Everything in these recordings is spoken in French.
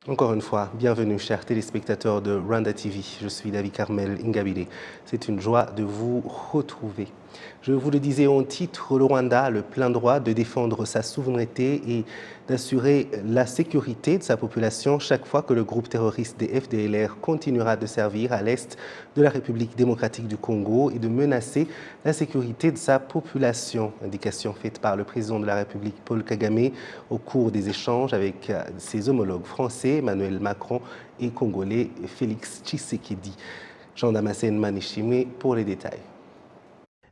Encore une fois, bienvenue chers téléspectateurs de Rwanda TV. Je suis David Carmel Ingabire. C'est une joie de vous retrouver. Je vous le disais en titre, le Rwanda a le plein droit de défendre sa souveraineté et d'assurer la sécurité de sa population chaque fois que le groupe terroriste des FDLR continuera de servir à l'est de la République démocratique du Congo et de menacer la sécurité de sa population. Indication faite par le président de la République Paul Kagame au cours des échanges avec ses homologues français Emmanuel Macron et congolais Félix Tshisekedi. Jean-Damascène Manichimé pour les détails.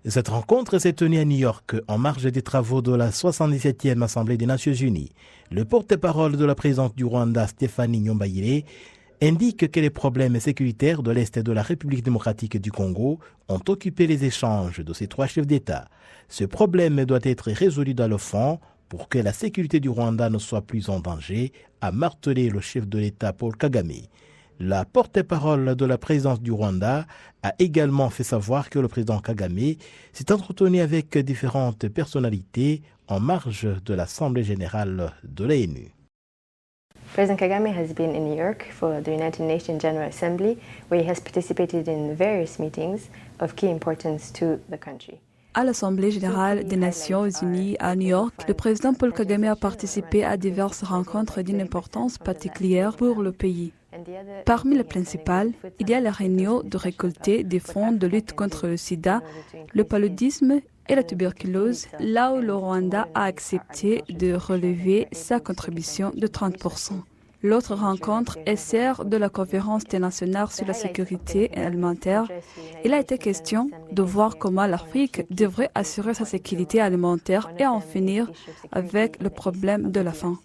Cette rencontre s'est tenue à New York en marge des travaux de la 77e Assemblée des Nations Unies. Le porte-parole de la présidente du Rwanda, Stéphanie Nyombayire, indique que les problèmes sécuritaires de l'Est de la République démocratique du Congo ont occupé les échanges de ces trois chefs d'État. Ce problème doit être résolu dans le fond pour que la sécurité du Rwanda ne soit plus en danger, a martelé le chef de l'État Paul Kagame. La porte-parole de la présidence du Rwanda a également fait savoir que le président Kagame s'est entretenu avec différentes personnalités en marge de l'Assemblée générale de l'ONU. President Kagame has been in New York for the United Nations General Assembly, where he has participated in various meetings of key importance to the country. À l'Assemblée générale des Nations unies à New York, le président Paul Kagame a participé à diverses rencontres d'une importance particulière pour le pays. Parmi les principales, il y a la réunion de récolter des fonds de lutte contre le sida, le paludisme et la tuberculose, là où le Rwanda a accepté de relever sa contribution de 30%. L'autre rencontre est celle de la conférence internationale sur la sécurité alimentaire. Il a été question de voir comment l'Afrique devrait assurer sa sécurité alimentaire et en finir avec le problème de la faim.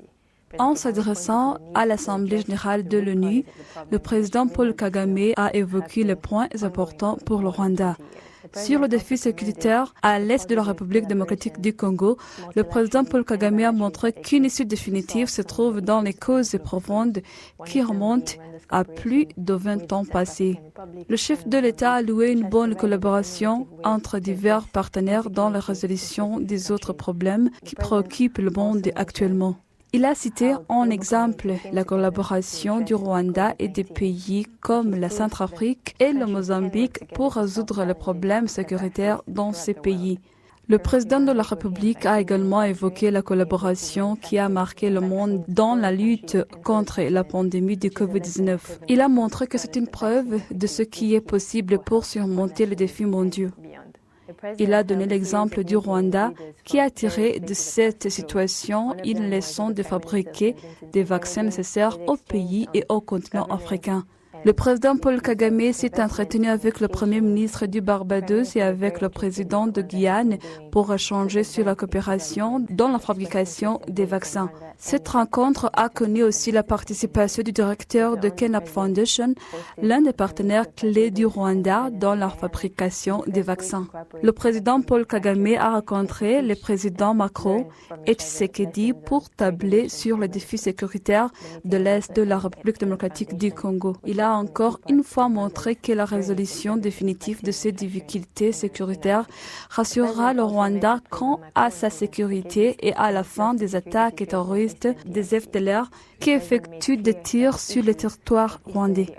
En s'adressant à l'Assemblée générale de l'ONU, le président Paul Kagame a évoqué les points importants pour le Rwanda. Sur le défi sécuritaire à l'est de la République démocratique du Congo, le président Paul Kagame a montré qu'une issue définitive se trouve dans les causes profondes qui remontent à plus de 20 ans passés. Le chef de l'État a loué une bonne collaboration entre divers partenaires dans la résolution des autres problèmes qui préoccupent le monde actuellement. Il a cité en exemple la collaboration du Rwanda et des pays comme la Centrafrique et le Mozambique pour résoudre les problèmes sécuritaires dans ces pays. Le président de la République a également évoqué la collaboration qui a marqué le monde dans la lutte contre la pandémie du Covid-19. Il a montré que c'est une preuve de ce qui est possible pour surmonter les défis mondiaux. Il a donné l'exemple du Rwanda qui a tiré de cette situation une leçon de fabriquer des vaccins nécessaires au pays et au continent africain. Le président Paul Kagame s'est entretenu avec le premier ministre du Barbados et avec le président de Guyane pour échanger sur la coopération dans la fabrication des vaccins. Cette rencontre a connu aussi la participation du directeur de Kenap Foundation, l'un des partenaires clés du Rwanda dans la fabrication des vaccins. Le président Paul Kagame a rencontré le président Macron et Tshisekedi pour tabler sur les défis sécuritaires de l'Est de la République démocratique du Congo. Il a encore une fois montré que la résolution définitive de ces difficultés sécuritaires rassurera le Rwanda quant à sa sécurité et à la fin des attaques terroristes des FDLR qui effectuent des tirs sur le territoire rwandais.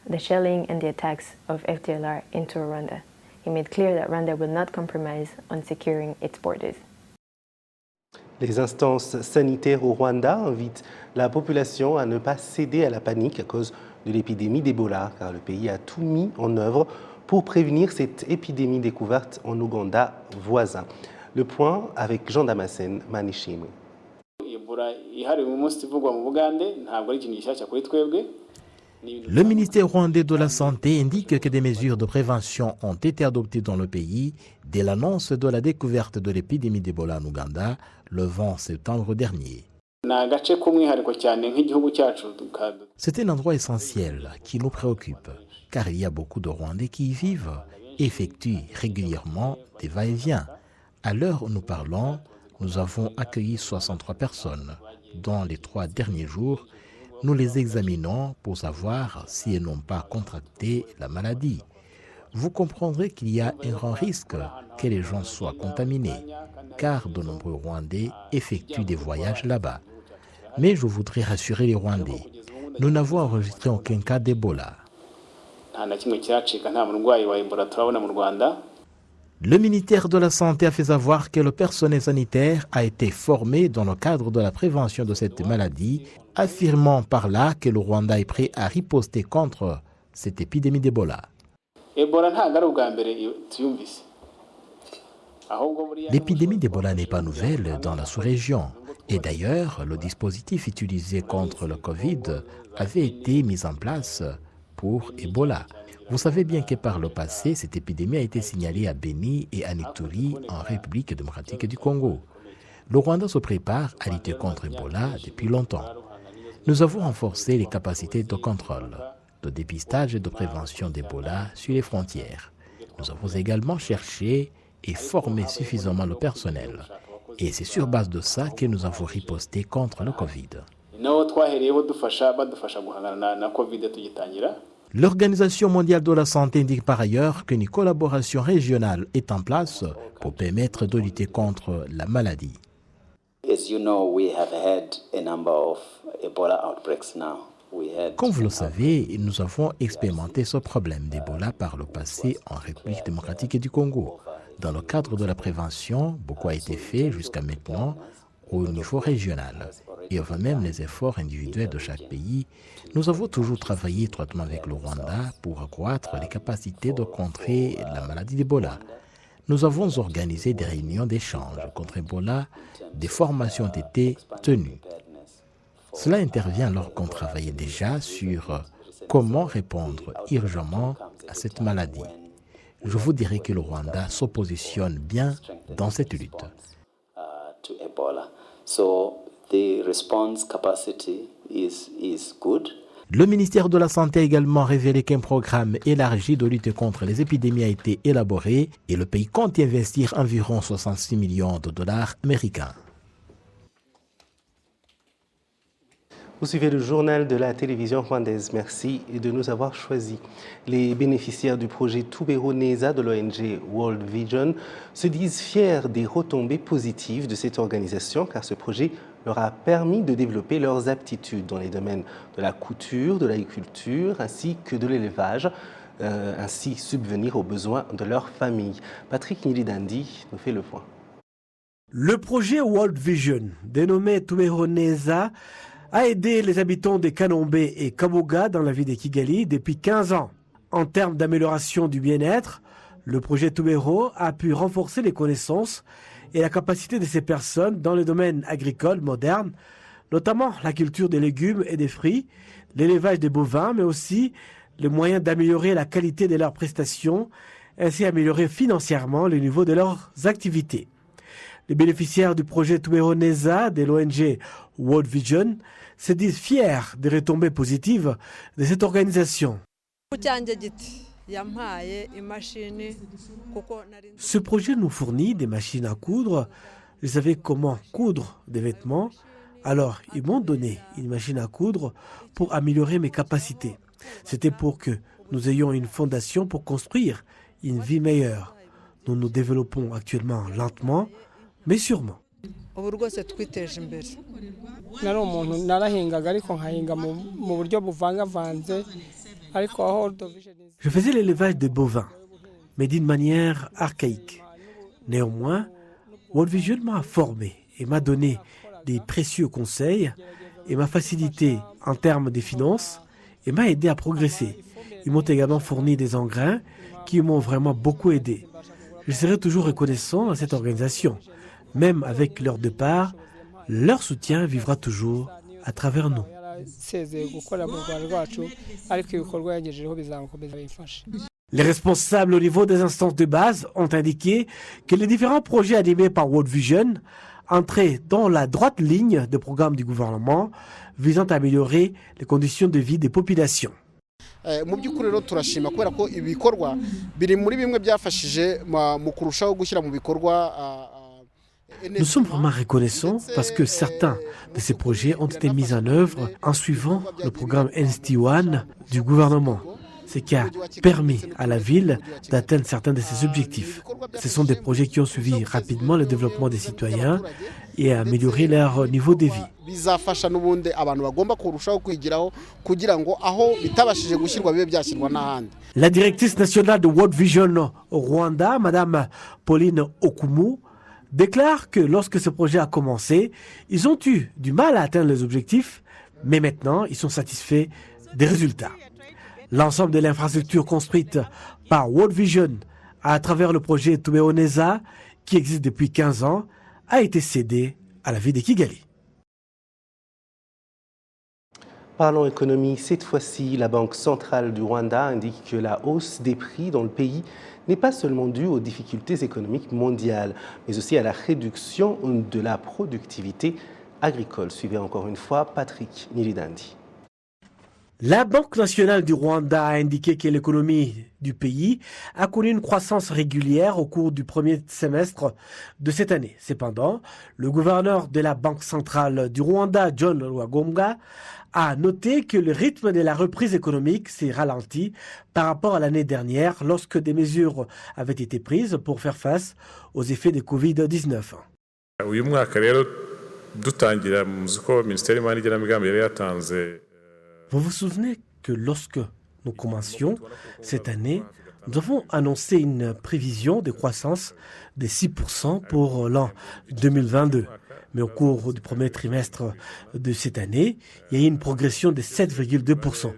The shelling and the attacks of FDLR into Rwanda. He made clear that Rwanda will not compromise on securing its borders. Les instances sanitaires au Rwanda invitent la population à ne pas céder à la panique à cause de l'épidémie d'Ebola, car le pays a tout mis en œuvre pour prévenir cette épidémie découverte en Ouganda voisin. Le point avec Jean-Damascène Manichimwe. Le ministère rwandais de la Santé indique que des mesures de prévention ont été adoptées dans le pays dès l'annonce de la découverte de l'épidémie d'Ebola en Ouganda le 20 septembre dernier. C'est un endroit essentiel qui nous préoccupe, car il y a beaucoup de Rwandais qui y vivent et effectuent régulièrement des va-et-vient. À l'heure où nous parlons, nous avons accueilli 63 personnes. Dans les 3 derniers jours, nous les examinons pour savoir si elles n'ont pas contracté la maladie. vous comprendrez qu'il y a un grand risque que les gens soient contaminés, car de nombreux Rwandais effectuent des voyages là-bas. Mais je voudrais rassurer les Rwandais, nous n'avons enregistré aucun cas d'Ebola. Le ministère de la Santé a fait savoir que le personnel sanitaire a été formé dans le cadre de la prévention de cette maladie, affirmant par là que le Rwanda est prêt à riposter contre cette épidémie d'Ebola. L'épidémie d'Ebola n'est pas nouvelle dans la sous-région. Et d'ailleurs, le dispositif utilisé contre le Covid avait été mis en place pour Ebola. Vous savez bien que par le passé, cette épidémie a été signalée à Beni et à Ituri en République démocratique du Congo. Le Rwanda se prépare à lutter contre Ebola depuis longtemps. Nous avons renforcé les capacités de contrôle, de dépistage et de prévention d'Ebola sur les frontières. Nous avons également cherché et formé suffisamment le personnel. Et c'est sur base de ça que nous avons riposté contre le Covid. L'Organisation mondiale de la santé indique par ailleurs qu'une collaboration régionale est en place pour permettre de lutter contre la maladie. Comme vous le savez, nous avons expérimenté ce problème d'Ebola par le passé en République démocratique du Congo. Dans le cadre de la prévention, beaucoup a été fait jusqu'à maintenant au niveau régional. Et avant même les efforts individuels de chaque pays, nous avons toujours travaillé étroitement avec le Rwanda pour accroître les capacités de contrer la maladie d'Ebola. Nous avons organisé des réunions d'échange contre Ebola, des formations ont été tenues. Cela intervient alors qu'on travaillait déjà sur comment répondre urgemment à cette maladie. Je vous dirais que le Rwanda se positionne bien dans cette lutte. Le ministère de la Santé a également révélé qu'un programme élargi de lutte contre les épidémies a été élaboré et le pays compte y investir environ 66 millions de dollars américains. Vous suivez le journal de la télévision rwandaise. Merci de nous avoir choisis. Les bénéficiaires du projet Tubero Neza de l'ONG World Vision se disent fiers des retombées positives de cette organisation car ce projet leur a permis de développer leurs aptitudes dans les domaines de la couture, de l'agriculture ainsi que de l'élevage, ainsi subvenir aux besoins de leur famille. Patrick Nilidandi nous fait le point. Le projet World Vision, dénommé Tubero Neza, a aidé les habitants de Kanombe et Kabuga dans la ville de Kigali depuis 15 ans. En termes d'amélioration du bien-être, le projet Tubero a pu renforcer les connaissances et la capacité de ces personnes dans le domaine agricole moderne, notamment la culture des légumes et des fruits, l'élevage des bovins, mais aussi les moyens d'améliorer la qualité de leurs prestations, ainsi améliorer financièrement le niveau de leurs activités. Les bénéficiaires du projet Tubero Neza de l'ONG World Vision se disent fiers des retombées positives de cette organisation. Ce projet nous fournit des machines à coudre. Je savais comment coudre des vêtements. Alors, ils m'ont donné une machine à coudre pour améliorer mes capacités. C'était pour que nous ayons une fondation pour construire une vie meilleure. Nous nous développons actuellement lentement, mais sûrement. Je faisais l'élevage des bovins, mais d'une manière archaïque. Néanmoins, World Vision m'a formé et m'a donné des précieux conseils et m'a facilité en termes de finances et m'a aidé à progresser. Ils m'ont également fourni des engrais qui m'ont vraiment beaucoup aidé. Je serai toujours reconnaissant à cette organisation. Même avec leur départ, leur soutien vivra toujours à travers nous. Les responsables au niveau des instances de base ont indiqué que les différents projets animés par World Vision entraient dans la droite ligne des programmes du gouvernement visant à améliorer les conditions de vie des populations. Mu by'ukuri rero turashima kubera ko ibikorwa biri muri bimwe byafashije mu kurushaho gushyira mu bikorwa. Nous sommes vraiment reconnaissants parce que certains de ces projets ont été mis en œuvre en suivant le programme NST1 du gouvernement. ce qui a permis à la ville d'atteindre certains de ses objectifs. Ce sont des projets qui ont suivi rapidement le développement des citoyens et amélioré leur niveau de vie. bizafasha n'ubundi abantu bagomba kurushaho kwigiraho kugira ngo aho bitabashije gushyirwa bibe byashyirwa n'ahandi. La directrice nationale de World Vision au Rwanda, Madame Pauline Okumu, déclare que lorsque ce projet a commencé, ils ont eu du mal à atteindre les objectifs, mais maintenant ils sont satisfaits des résultats. L'ensemble de l'infrastructure construite par World Vision à travers le projet Tubeoneza, qui existe depuis 15 ans, a été cédé à la ville de Kigali. Parlons économie, cette fois-ci, la Banque centrale du Rwanda indique que la hausse des prix dans le pays n'est pas seulement due aux difficultés économiques mondiales, mais aussi à la réduction de la productivité agricole. Suivez encore une fois Patrick Nilidandi. La Banque nationale du Rwanda a indiqué que l'économie du pays a connu une croissance régulière au cours du premier semestre de cette année. Cependant, le gouverneur de la Banque centrale du Rwanda, John Rwagombwa, a noté que le rythme de la reprise économique s'est ralenti par rapport à l'année dernière lorsque des mesures avaient été prises pour faire face aux effets de Covid-19. uyu mwaka rero dutangira muzi ko Minisiteri y'Imari n'Igenamigambi yari yatanze. Vous vous souvenez que lorsque nous commencions cette année, nous avons annoncé une prévision de croissance de 6% pour l'an 2022. Mais au cours du premier trimestre de cette année, il y a eu une progression de 7,2%.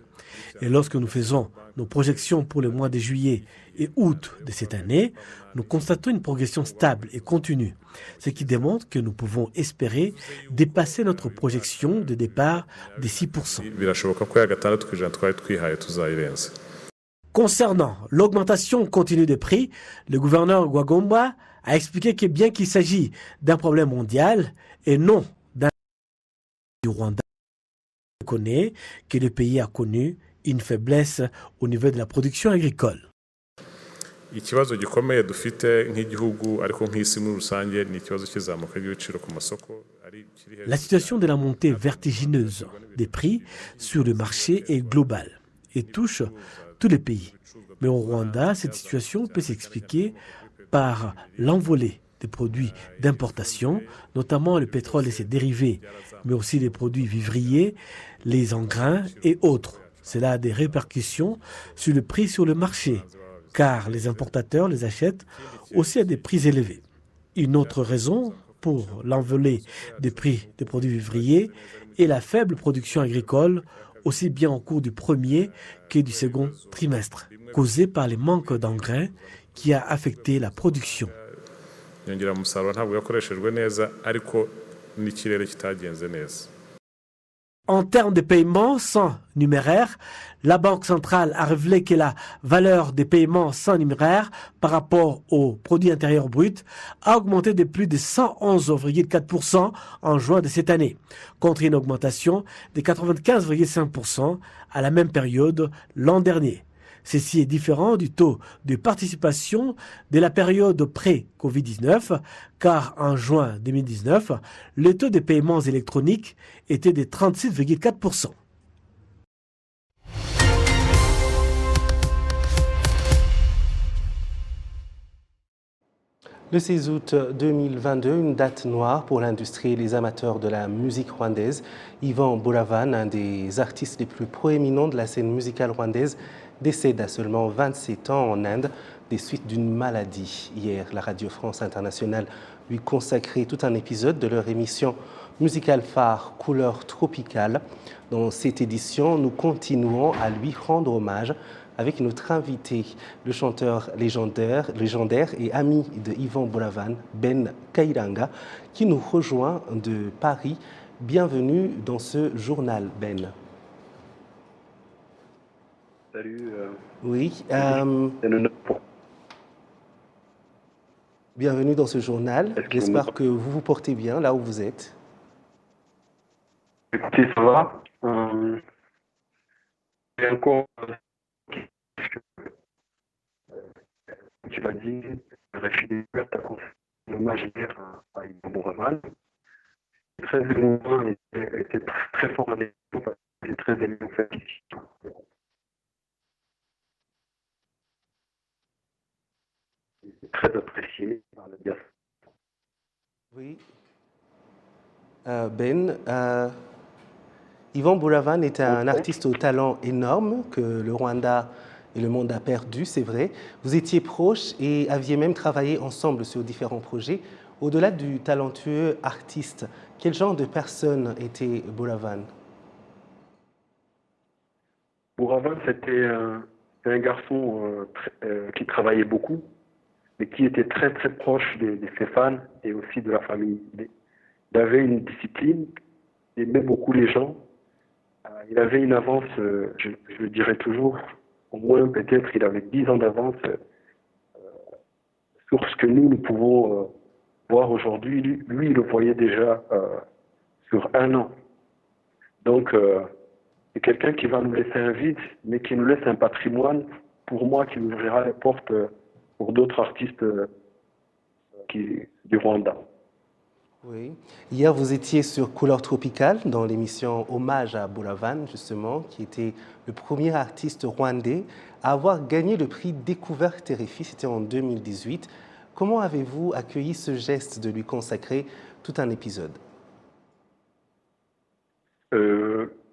Et lorsque nous faisons nos projections pour les mois de juillet et août de cette année, nous constatons une progression stable et continue, ce qui démontre que nous pouvons espérer dépasser notre projection de départ de 6%. Concernant l'augmentation continue des prix, le gouverneur Rwagombwa a expliqué que bien qu'il s'agit d'un problème mondial et non d'un du Rwanda, il reconnaît que le pays a connu une faiblesse au niveau de la production agricole. Ikibazo gikomeye dufite nk'igihugu ariko nk'isi muri rusange ni ikibazo cy'izamuka ry'ibiciro ku masoko. La situation de la montée vertigineuse des prix sur le marché est globale et touche tous les pays. Mais au Rwanda, cette situation peut s'expliquer par l'envolée des produits d'importation, notamment le pétrole et ses dérivés, mais aussi les produits vivriers, les engrains et autres. Cela a des répercussions sur le prix sur le marché, car les importateurs les achètent aussi à des prix élevés. Une autre raison pour l'envolée des prix des produits vivriers est la faible production agricole, aussi bien au cours du premier que du second trimestre, causée par les manques d'engrais qui a affecté la production. En termes de paiements sans numéraire, la Banque centrale a révélé que la valeur des paiements sans numéraire par rapport au produit intérieur brut a augmenté de plus de 111,4% en juin de cette année, contre une augmentation de 95,5% à la même période l'an dernier. Ceci est différent du taux de participation de la période pré-Covid-19, car en juin 2019, le taux de paiements électroniques était de 36,4%. Le 16 août 2022, une date noire pour l'industrie et les amateurs de la musique rwandaise. Yvan Buravan, un des artistes les plus proéminents de la scène musicale rwandaise, décède à seulement 27 ans en Inde des suites d'une maladie. Hier, la Radio France Internationale lui consacrait tout un épisode de leur émission musicale phare Couleur tropicale. Dans cette édition, nous continuons à lui rendre hommage avec notre invité, le chanteur légendaire et ami de Yvan Buravan, Ben Kairanga, qui nous rejoint de Paris. Bienvenue dans ce journal, Ben. Salut. Oui. Bienvenue dans ce journal. J'espère que vous vous portez bien là où vous êtes. Écoutez, ça va. Et encore, tu l'as dit, Rachid a confié un hommage hier à Yvan Buravan. Très émouvant, il était très fort à l'époque, il était très ému en fait. très apprécié par la diaspora. Oui. Yvan Boulavan est un artiste au talent énorme que le Rwanda et le monde a perdu, c'est vrai. Vous étiez proches et aviez même travaillé ensemble sur différents projets. Au-delà du talentueux artiste, quel genre de personne était Boulavan? Boulavan, c'était un garçon qui travaillait beaucoup, mais qui était très très proche de ses fans et aussi de la famille. Il avait une discipline, il aimait beaucoup les gens. Il avait une avance, je le dirais toujours, au moins peut-être il avait 10 ans d'avance sur ce que nous pouvons voir aujourd'hui. Lui, il le voyait déjà sur 1 an. Donc, c'est quelqu'un qui va nous laisser un vide, mais qui nous laisse un patrimoine, pour moi, qui ouvrira les portes pour d'autres artistes du Rwanda. Oui. Hier, vous étiez sur Couleur Tropicale dans l'émission Hommage à Boulavan, justement, qui était le premier artiste rwandais à avoir gagné le prix Découverte RFI, c'était en 2018. Comment avez-vous accueilli ce geste de lui consacrer tout un épisode?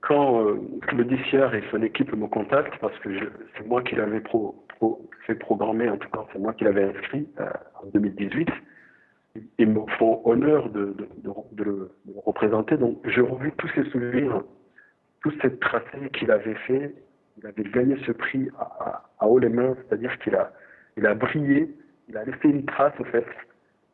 Quand le DCR et son équipe me contactent, parce que c'est moi qui l'avais fait programmer, en tout cas c'est moi qui l'avais inscrit en 2018, ils me font honneur de le représenter. Donc j'ai revu tous ces souvenirs, tout cette tracée qu'il avait fait. Il avait gagné ce prix à haut les mains, c'est-à-dire qu'il a brillé, il a laissé une trace en fait.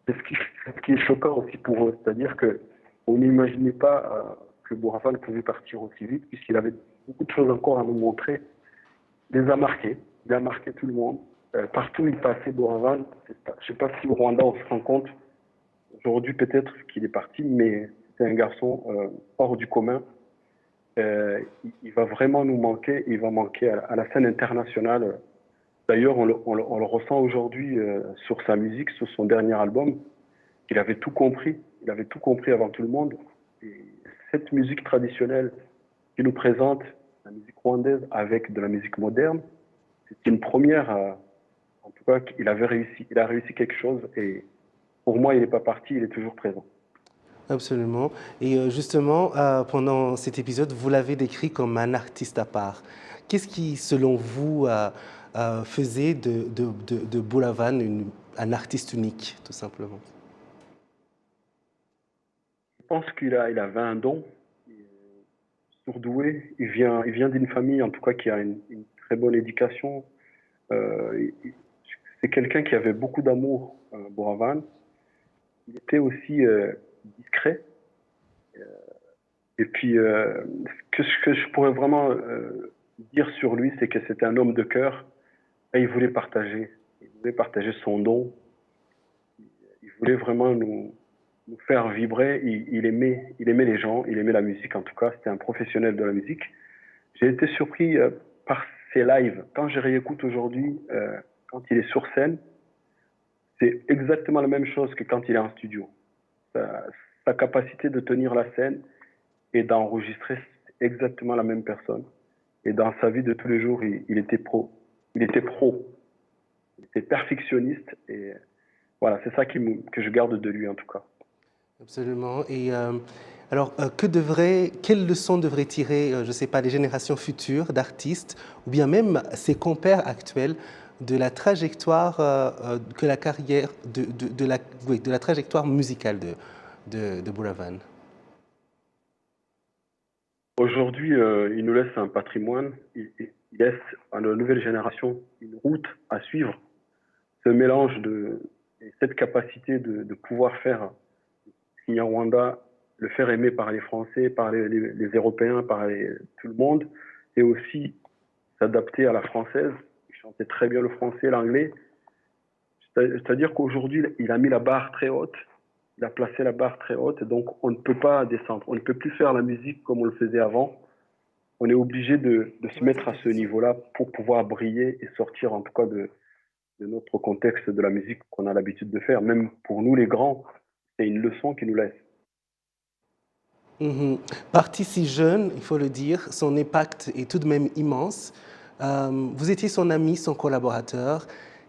C'est ce qui est choquant aussi pour eux, c'est-à-dire qu'on n'imaginait pas que Boulavan pouvait partir aussi vite, puisqu'il avait beaucoup de choses encore à nous montrer. Il les a marqués, il a marqué tout le monde. Partout où il passait, Boulavan, je ne sais pas si au Rwanda on se rend compte, aujourd'hui peut-être qu'il est parti, mais c'est un garçon hors du commun. Il va vraiment nous manquer, il va manquer à la scène internationale. D'ailleurs, on le ressent aujourd'hui sur sa musique, sur son dernier album. Il avait tout compris avant tout le monde. Et cette musique traditionnelle qui nous présente, la musique rwandaise avec de la musique moderne, c'est une première. En tout cas, il a réussi quelque chose. Et pour moi, il n'est pas parti, il est toujours présent. Absolument. Et justement, pendant cet épisode, vous l'avez décrit comme un artiste à part. Qu'est-ce qui, selon vous, faisait de Boulavan un artiste unique, tout simplement? Je pense qu'il avait un don, surdoué. Il vient d'une famille, en tout cas, qui a une très bonne éducation. C'est quelqu'un qui avait beaucoup d'amour, Boulavan. Il était aussi discret. Et puis, ce que je pourrais vraiment dire sur lui, c'est que c'était un homme de cœur. Et il voulait partager son don. Il voulait vraiment nous faire vibrer. Il aimait les gens, il aimait la musique. En tout cas, c'était un professionnel de la musique. J'ai été surpris par ses lives. Quand je réécoute aujourd'hui, quand il est sur scène, c'est exactement la même chose que quand il est en studio. Sa capacité de tenir la scène et d'enregistrer, c'est exactement la même personne. Et dans sa vie de tous les jours, il était pro. Il était perfectionniste. Et voilà, c'est ça que je garde de lui en tout cas. Absolument. Et alors, quelles leçons devraient tirer, je ne sais pas, les générations futures d'artistes, ou bien même ses compères actuels, de la trajectoire que la carrière, de la trajectoire musicale de Boulavan? Aujourd'hui, il nous laisse un patrimoine, il laisse à la nouvelle génération une route à suivre. Ce mélange et cette capacité de pouvoir faire Kinyarwanda, le faire aimer par les Français, par les Européens, par tout le monde, et aussi s'adapter à la française. Il chantait très bien le français, l'anglais. C'est-à-dire qu'aujourd'hui, il a mis la barre très haute. Il a placé la barre très haute, donc on ne peut pas descendre. On ne peut plus faire la musique comme on le faisait avant. On est obligé de se mettre à ce niveau-là pour pouvoir briller et sortir en tout cas de notre contexte de la musique qu'on a l'habitude de faire. Même pour nous les grands, c'est une leçon qu'il nous laisse. Parti si jeune, il faut le dire, son impact est tout de même immense. Vous étiez son ami, son collaborateur.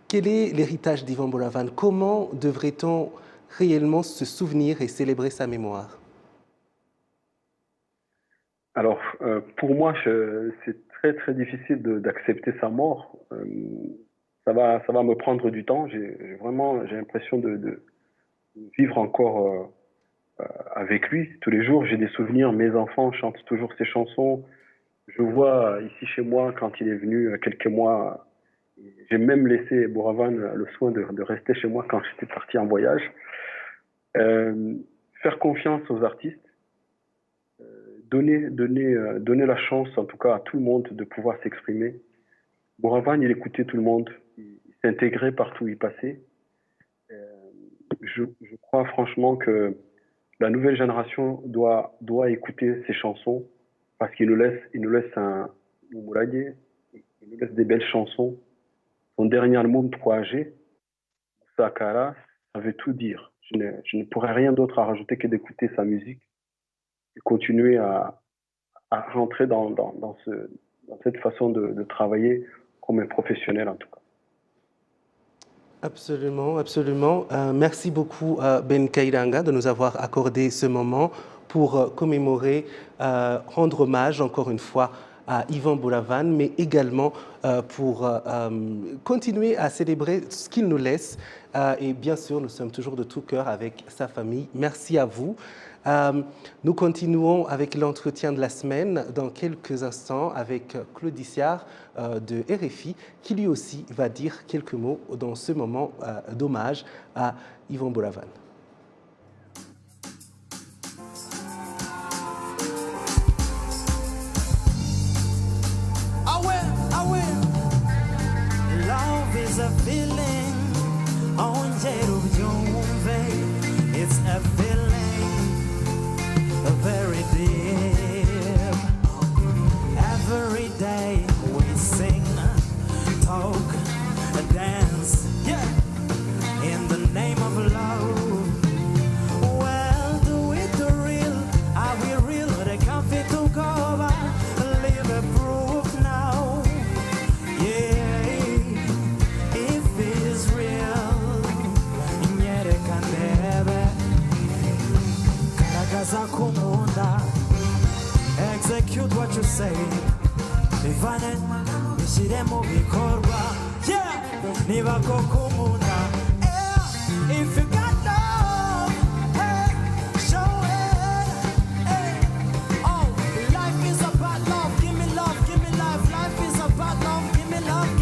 Quel est l'héritage d'Yvan Boulavan? Comment devrait-on réellement se souvenir et célébrer sa mémoire? Alors, pour moi, c'est très très difficile d'accepter sa mort. Ça va me prendre du temps. J'ai l'impression de vivre encore avec lui tous les jours. J'ai des souvenirs. Mes enfants chantent toujours ses chansons. Je vois ici chez moi quand il est venu quelques mois. J'ai même laissé Boulavan le soin de rester chez moi quand j'étais parti en voyage. Faire confiance aux artistes. Donner la chance, en tout cas, à tout le monde de pouvoir s'exprimer. Boulavan, il écoutait tout le monde, il s'intégrait partout où il passait. Je crois franchement que la nouvelle génération doit écouter ses chansons parce qu'il nous laisse un mouladier, il nous laisse des belles chansons. Son dernier album 3G, Sakara, ça veut tout dire. Je ne pourrais rien d'autre à rajouter que d'écouter sa musique. Continuer à rentrer dans cette façon de travailler comme un professionnel en tout cas. Absolument, absolument. Merci beaucoup Ben Kairanga de nous avoir accordé ce moment pour commémorer, rendre hommage encore une fois à Yvan Boulavan, mais également pour continuer à célébrer ce qu'il nous laisse. Et bien sûr, nous sommes toujours de tout cœur avec sa famille. Merci à vous. Nous continuons avec l'entretien de la semaine dans quelques instants avec Claude Issiard de RFI qui lui aussi va dire quelques mots dans ce moment d'hommage à Yvan Boulavan. Love is a feeling, it's a feeling very deep. Every day we sing, talk, dance, yeah, in the name of love. Well, do it real, are we real? The comfy to cover, live a proof now. Yeah, if it's real, nyere kandebe. Kumunda, execute what you say. Bivane, bishiremo bikorwa. Yeah, niba kumunda. Yeah, if you got love, hey, show it. Hey, oh, life is about love. Give me life. Life is about love. Give me life.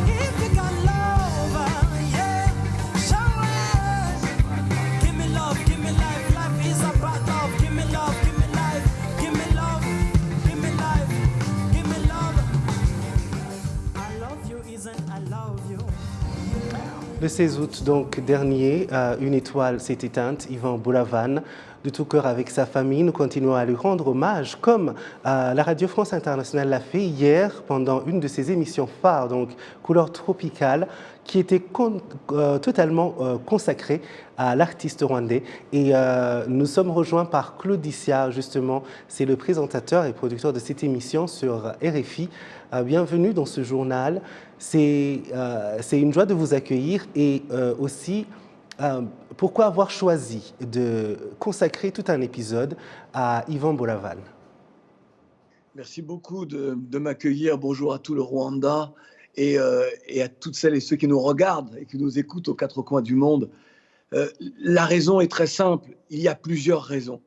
If you got love, yeah, show it. Give me love. Life is about love. Give me love. Give me love. I love you isn't I love you. Le 16 août donc dernier, une étoile s'est éteinte, Yvan Boulavan. De tout cœur avec sa famille, nous continuons à lui rendre hommage, comme la Radio France Internationale l'a fait hier pendant une de ses émissions phares, donc Couleur Tropicale, qui était totalement consacrée à l'artiste rwandais. Et nous sommes rejoints par Claude Issiard, justement, c'est le présentateur et producteur de cette émission sur RFI. Bienvenue dans ce journal. C'est une joie de vous accueillir et aussi... pourquoi avoir choisi de consacrer tout un épisode à Yvan Boulavan? Merci beaucoup de m'accueillir. Bonjour à tout le Rwanda et à toutes celles et ceux qui nous regardent et qui nous écoutent aux quatre coins du monde. La raison est très simple. Il y a plusieurs raisons.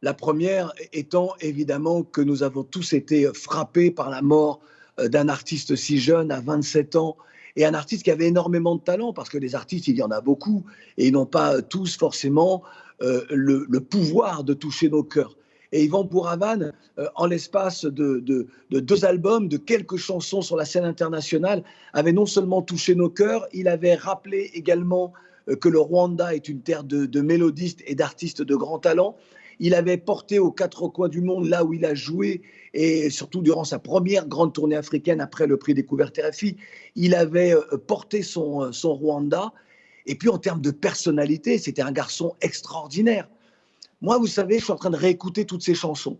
La première étant évidemment que nous avons tous été frappés par la mort d'un artiste si jeune, à 27 ans, et un artiste qui avait énormément de talent, parce que les artistes, il y en a beaucoup, et ils n'ont pas tous forcément le pouvoir de toucher nos cœurs. Et Yvan Boulavan, en l'espace de 2 albums, de quelques chansons sur la scène internationale, avait non seulement touché nos cœurs, il avait rappelé également que le Rwanda est une terre de mélodistes et d'artistes de grand talent. Il avait porté aux 4 coins du monde, là où il a joué, et surtout durant sa première grande tournée africaine après le prix Découverte RFI, il avait porté son Rwanda. Et puis en termes de personnalité, c'était un garçon extraordinaire. Moi, vous savez, je suis en train de réécouter toutes ces chansons.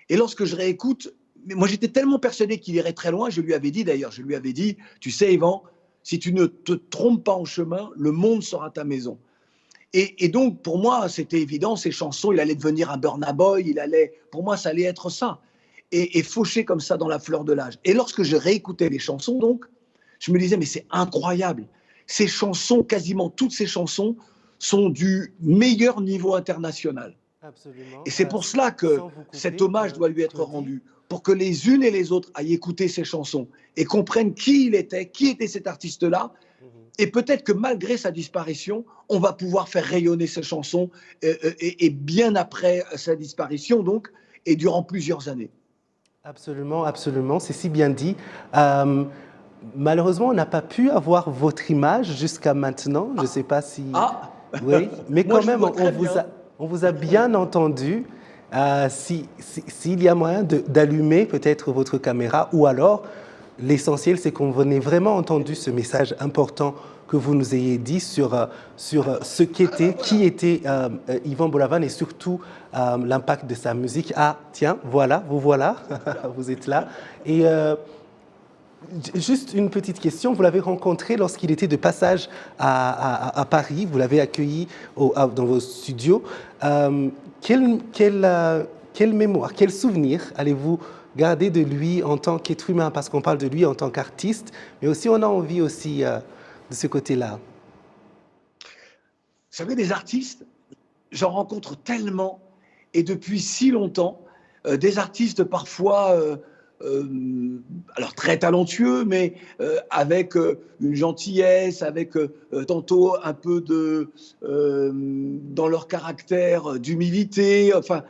Et lorsque je réécoute, mais moi, j'étais tellement persuadé qu'il irait très loin, je lui avais dit, tu sais, Yvan, si tu ne te trompes pas en chemin, le monde sera ta maison. Et donc, pour moi, c'était évident, ces chansons, il allait devenir un Burna Boy, pour moi, ça allait être ça. Et fauché comme ça dans la fleur de l'âge. Et lorsque je réécoutais les chansons, donc, je me disais, mais c'est incroyable. Ces chansons, quasiment toutes ces chansons, sont du meilleur niveau international. Absolument. Et c'est pour cela que cet hommage doit lui être rendu, pour que les unes et les autres aillent écouter ces chansons et comprennent qui il était, qui était cet artiste-là. Et peut-être que malgré sa disparition, on va pouvoir faire rayonner ces chansons et bien après sa disparition, donc, et durant plusieurs années. Absolument, absolument, c'est si bien dit. Malheureusement, on n'a pas pu avoir votre image jusqu'à maintenant. Je ne sais pas si... Oui, mais quand même, on vous a bien entendu. S'il y a moyen d'allumer peut-être votre caméra, ou alors l'essentiel, c'est qu'on ait vraiment entendu ce message important que vous nous ayez dit sur ce qui était Yvan Boulavan et surtout l'impact de sa musique. Ah, tiens, voilà, vous êtes là. Et juste une petite question, vous l'avez rencontré lorsqu'il était de passage à Paris, vous l'avez accueilli dans vos studios. Quelle mémoire, quel souvenir allez-vous garder de lui en tant qu'être humain, parce qu'on parle de lui en tant qu'artiste, mais aussi on a envie aussi de ce côté-là. Vous savez, des artistes, j'en rencontre tellement, et depuis si longtemps, des artistes parfois, alors très talentueux, mais avec une gentillesse, avec tantôt un peu dans leur caractère d'humilité, enfin...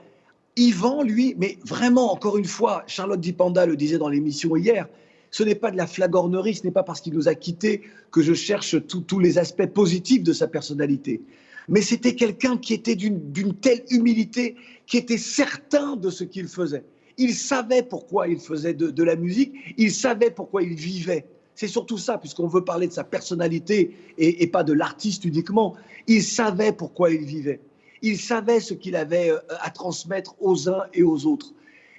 Yvan, lui, mais vraiment, encore une fois, Charlotte Dipanda le disait dans l'émission hier, ce n'est pas de la flagornerie, ce n'est pas parce qu'il nous a quittés que je cherche tous les aspects positifs de sa personnalité. Mais c'était quelqu'un qui était d'une telle humilité, qui était certain de ce qu'il faisait. Il savait pourquoi il faisait de la musique, il savait pourquoi il vivait. C'est surtout ça, puisqu'on veut parler de sa personnalité et pas de l'artiste uniquement. Il savait pourquoi il vivait. Il savait ce qu'il avait à transmettre aux uns et aux autres.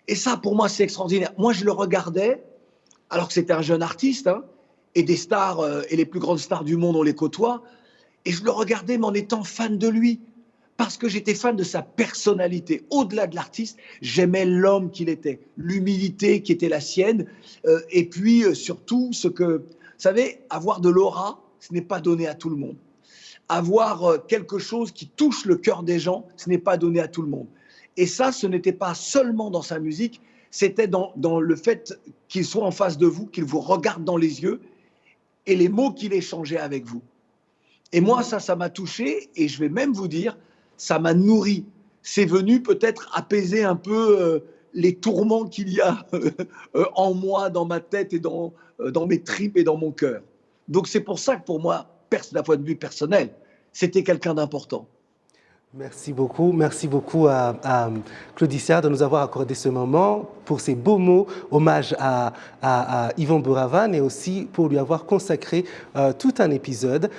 Et ça, pour moi, c'est extraordinaire. Moi, je le regardais, alors que c'était un jeune artiste, hein, et des stars, et les plus grandes stars du monde, on les côtoie, et je le regardais, mais en étant fan de lui, parce que j'étais fan de sa personnalité. Au-delà de l'artiste, j'aimais l'homme qu'il était, l'humilité qui était la sienne, et puis surtout, vous savez, avoir de l'aura, ce n'est pas donné à tout le monde. Avoir quelque chose qui touche le cœur des gens, ce n'est pas donné à tout le monde. Et ça, ce n'était pas seulement dans sa musique, c'était dans le fait qu'il soit en face de vous, qu'il vous regarde dans les yeux et les mots qu'il échangeait avec vous. Et moi, ça m'a touché et je vais même vous dire, ça m'a nourri. C'est venu peut-être apaiser un peu les tourments qu'il y a en moi, dans ma tête et dans mes tripes et dans mon cœur. Donc c'est pour ça que pour moi, d'un point de vue personnel, c'était quelqu'un d'important. Merci beaucoup à Claudicia de nous avoir accordé ce moment pour ces beaux mots, hommage à Yvan Boulavan et aussi pour lui avoir consacré tout un épisode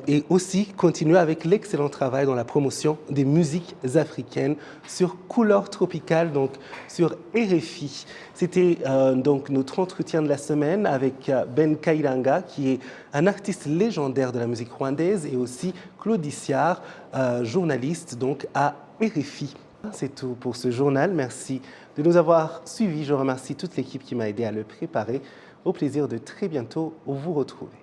et aussi continuer avec l'excellent travail dans la promotion des musiques africaines sur Couleur Tropicale, donc sur RFI. C'était donc notre entretien de la semaine avec Ben Kairanga, qui est un artiste légendaire de la musique rwandaise, et aussi Claudicia, journaliste donc à RFI. C'est tout pour ce journal. Merci de nous avoir suivis. Je remercie toute l'équipe qui m'a aidé à le préparer. Au plaisir de très bientôt vous retrouver.